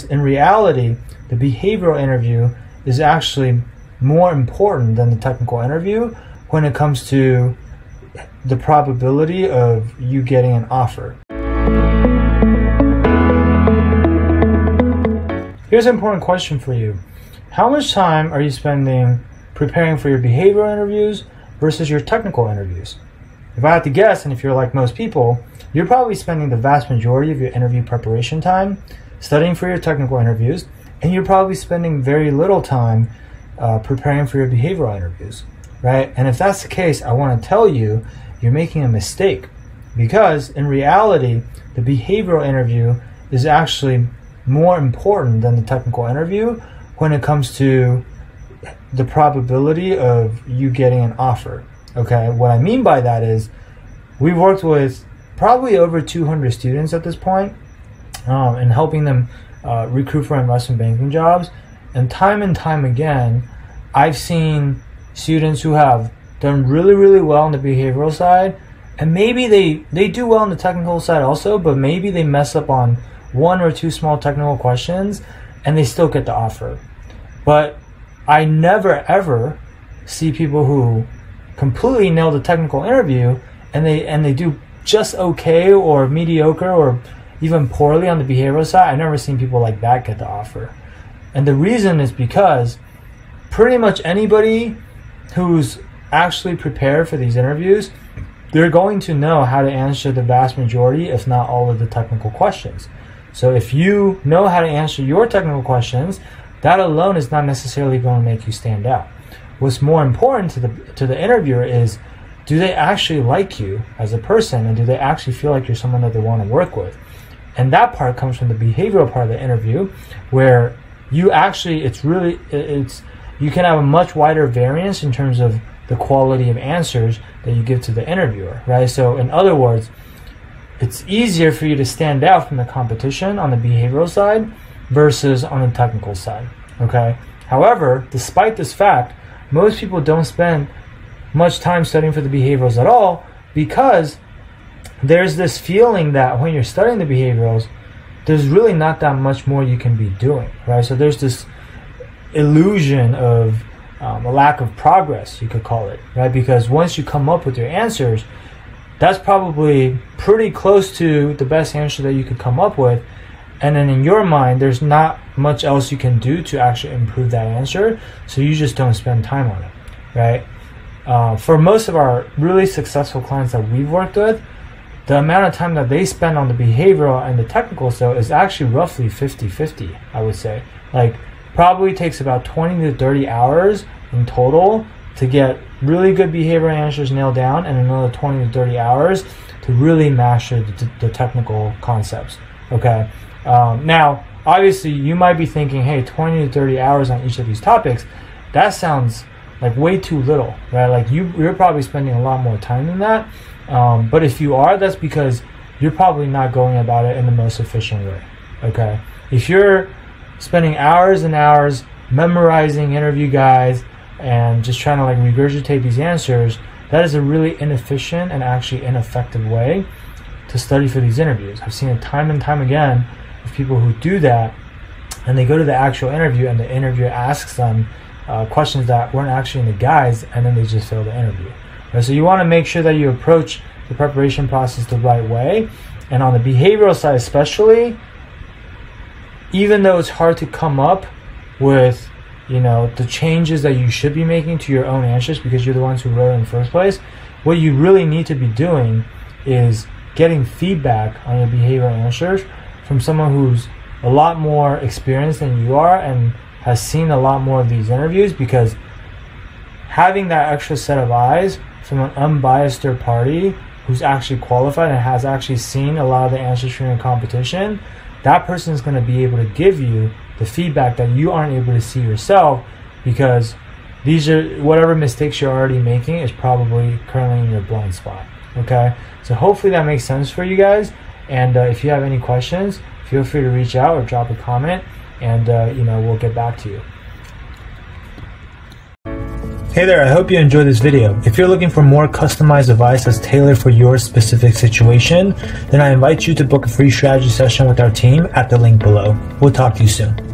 in reality, the behavioral interview is actually more important than the technical interview when it comes to the probability of you getting an offer. Here's an important question for you. How much time are you spending preparing for your behavioral interviews versus your technical interviews? If I had to guess, and if you're like most people, you're probably spending the vast majority of your interview preparation time studying for your technical interviews, and you're probably spending very little time preparing for your behavioral interviews, right? And if that's the case, I want to tell you, you're making a mistake, because in reality, the behavioral interview is actually more important than the technical interview when it comes to the probability of you getting an offer. Okay, what I mean by that is we've worked with probably over 200 students at this point and helping them recruit for investment banking jobs. And time again, I've seen students who have done really well on the behavioral side, and maybe they do well on the technical side also, but maybe they mess up on one or two small technical questions and they still get the offer. But I never ever see people who completely nail the technical interview and they do just okay or mediocre or even poorly on the behavioral side. I've never seen people like that get the offer. And the reason is because pretty much anybody who's actually prepared for these interviews, they're going to know how to answer the vast majority, if not all, of the technical questions. So if you know how to answer your technical questions, that alone is not necessarily going to make you stand out. What's more important to the interviewer is, do they actually like you as a person, and do they actually feel like you're someone that they want to work with? And that part comes from the behavioral part of the interview, where you actually, you can have a much wider variance in terms of the quality of answers that you give to the interviewer, right? So in other words, it's easier for you to stand out from the competition on the behavioral side versus on the technical side, okay? However, despite this fact, most people don't spend much time studying for the behaviorals at all, because there's this feeling that when you're studying the behaviorals, there's really not that much more you can be doing, right? So there's this illusion of a lack of progress, you could call it, right? Because once you come up with your answers, that's probably pretty close to the best answer that you could come up with. And then in your mind, there's not much else you can do to actually improve that answer. So you just don't spend time on it, right? For most of our really successful clients that we've worked with, the amount of time that they spend on the behavioral and the technical stuff is actually roughly 50-50, I would say. Like, probably takes about 20 to 30 hours in total to get really good behavioral answers nailed down, and another 20 to 30 hours to really master the technical concepts, okay? Now, obviously, you might be thinking, hey, 20 to 30 hours on each of these topics, that sounds like way too little, right? Like you're probably spending a lot more time than that. But if you are, that's because you're probably not going about it in the most efficient way, okay? If you're spending hours and hours memorizing interview guides and just trying to like regurgitate these answers, that is a really inefficient and actually ineffective way to study for these interviews. I've seen it time and time again with people who do that, and they go to the actual interview and the interviewer asks them questions that weren't actually in the guides, and then they just fail the interview. Right? So you want to make sure that you approach the preparation process the right way. And on the behavioral side especially, even though it's hard to come up with the changes that you should be making to your own answers because you're the ones who wrote it in the first place, what you really need to be doing is getting feedback on your behavioral answers from someone who's a lot more experienced than you are and has seen a lot more of these interviews, because having that extra set of eyes from an unbiased third party who's actually qualified and has actually seen a lot of the answers from your competition, that person is going to be able to give you the feedback that you aren't able to see yourself, because these are whatever mistakes you're already making is probably currently in your blind spot. Okay, so hopefully that makes sense for you guys. And if you have any questions, feel free to reach out or drop a comment, and we'll get back to you. Hey there, I hope you enjoyed this video. If you're looking for more customized advice that's tailored for your specific situation, then I invite you to book a free strategy session with our team at the link below. We'll talk to you soon.